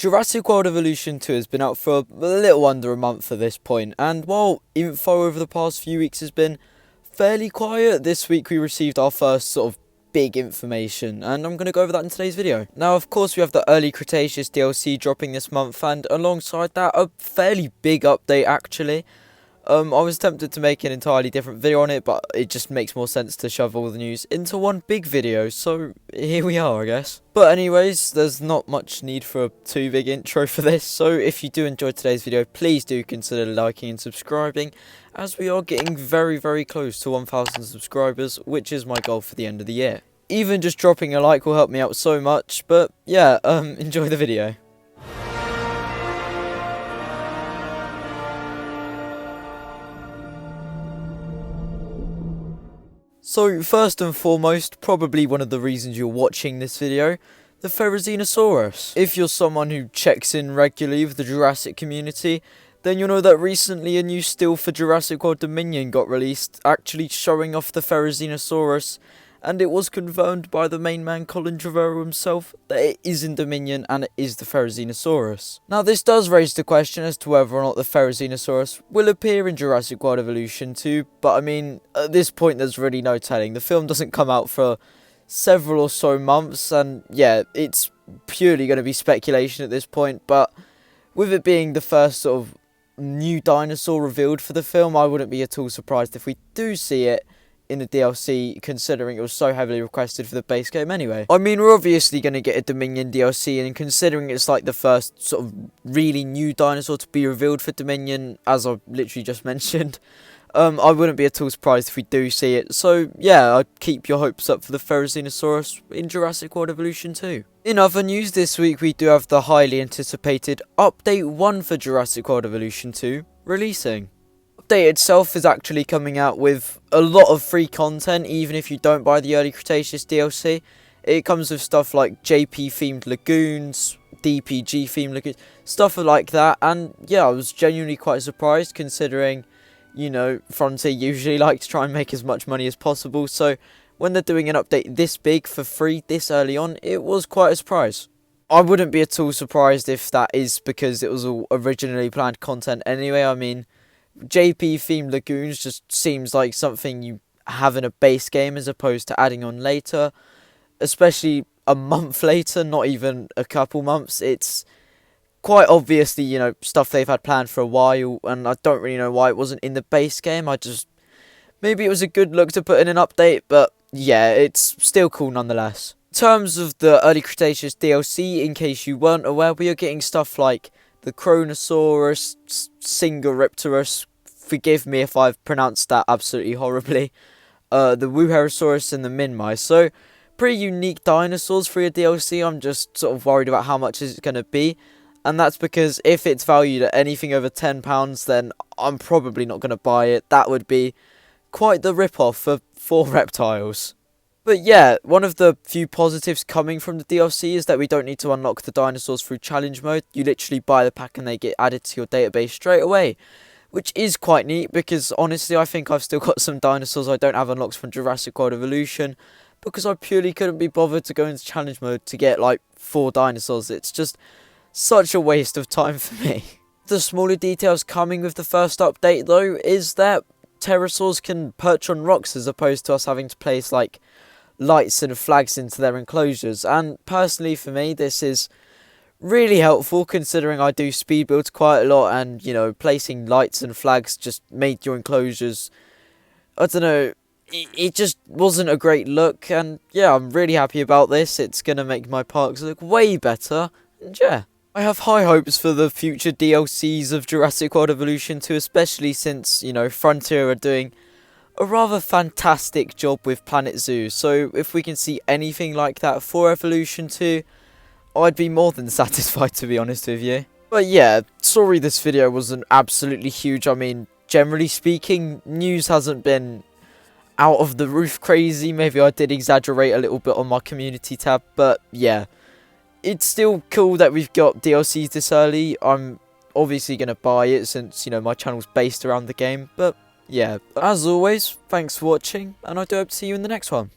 Jurassic World Evolution 2 has been out for a little under a month at this point, and while info over the past few weeks has been fairly quiet, this week we received our first sort of big information, and I'm going to go over that in today's video. Now, of course, we have the early Cretaceous DLC dropping this month, and alongside that, a fairly big update actually. I was tempted to make an entirely different video on it, but it just makes more sense to shove all the news into one big video, so here we are, I guess. But anyways, there's not much need for a too big intro for this, so if you do enjoy today's video, please do consider liking and subscribing, as we are getting very, very close to 1,000 subscribers, which is my goal for the end of the year. Even just dropping a like will help me out so much, but yeah, enjoy the video. So, first and foremost, probably one of the reasons you're watching this video, the Ferrazinosaurus. If you're someone who checks in regularly with the Jurassic community, then you'll know that recently a new still for Jurassic World Dominion got released, actually showing off the Therizinosaurus, and it was confirmed by the main man Colin Trevorrow himself that it is in Dominion and it is the Therizinosaurus. Now, this does raise the question as to whether or not the Therizinosaurus will appear in Jurassic World Evolution 2, but I mean, at this point there's really no telling. The film doesn't come out for several or so months, and yeah, it's purely going to be speculation at this point, but with it being the first sort of new dinosaur revealed for the film, I wouldn't be at all surprised if we do see it in the DLC, considering it was so heavily requested for the base game anyway. I mean, we're obviously going to get a Dominion DLC, and considering it's like the first sort of really new dinosaur to be revealed for Dominion, as I literally just mentioned, I wouldn't be at all surprised if we do see it. So yeah, I'd keep your hopes up for the Therizinosaurus in Jurassic World Evolution 2. In other news, this week we do have the highly anticipated Update 1 for Jurassic World Evolution 2 releasing. Update itself is actually coming out with a lot of free content, even if you don't buy the early Cretaceous DLC. It comes with stuff like JP themed lagoons, DPG themed lagoons, stuff like that, and yeah, I was genuinely quite surprised considering, you know, Frontier usually like to try and make as much money as possible, so when they're doing an update this big for free this early on, it was quite a surprise. I wouldn't be at all surprised if that is because it was all originally planned content anyway. I mean, JP themed lagoons just seems like something you have in a base game as opposed to adding on later, especially a month later, not even a couple months. It's quite obviously, you know, stuff they've had planned for a while, and I don't really know why it wasn't in the base game. Maybe it was a good look to put in an update, but yeah, it's still cool nonetheless. In terms of the early Cretaceous DLC, in case you weren't aware, we are getting stuff like the Kronosaurus, Singoripterus, forgive me if I've pronounced that absolutely horribly, the Wuherosaurus and the Minmi. So, pretty unique dinosaurs for your DLC. I'm just sort of worried about how much is it going to be, and that's because if it's valued at anything over £10, then I'm probably not going to buy it. That would be quite the rip-off for 4 reptiles. But yeah, one of the few positives coming from the DLC is that we don't need to unlock the dinosaurs through challenge mode. You literally buy the pack and they get added to your database straight away, which is quite neat because honestly I think I've still got some dinosaurs I don't have unlocked from Jurassic World Evolution because I purely couldn't be bothered to go into challenge mode to get like 4 dinosaurs. It's just such a waste of time for me. The smaller details coming with the first update though is that Pterosaurs can perch on rocks as opposed to us having to place like lights and flags into their enclosures, and personally for me this is really helpful considering I do speed builds quite a lot, and you know, placing lights and flags just made your enclosures, I don't know, it just wasn't a great look, and yeah, I'm really happy about this. It's gonna make my parks look way better, and yeah, I have high hopes for the future DLCs of Jurassic World Evolution 2, especially since, you know, Frontier are doing a rather fantastic job with Planet Zoo, so if we can see anything like that for Evolution 2, I'd be more than satisfied, to be honest with you. But yeah, sorry this video wasn't absolutely huge. I mean, generally speaking, news hasn't been out of the roof crazy. Maybe I did exaggerate a little bit on my community tab, but yeah, it's still cool that we've got DLCs this early. I'm obviously going to buy it since, you know, my channel's based around the game, but yeah, as always, thanks for watching, and I do hope to see you in the next one.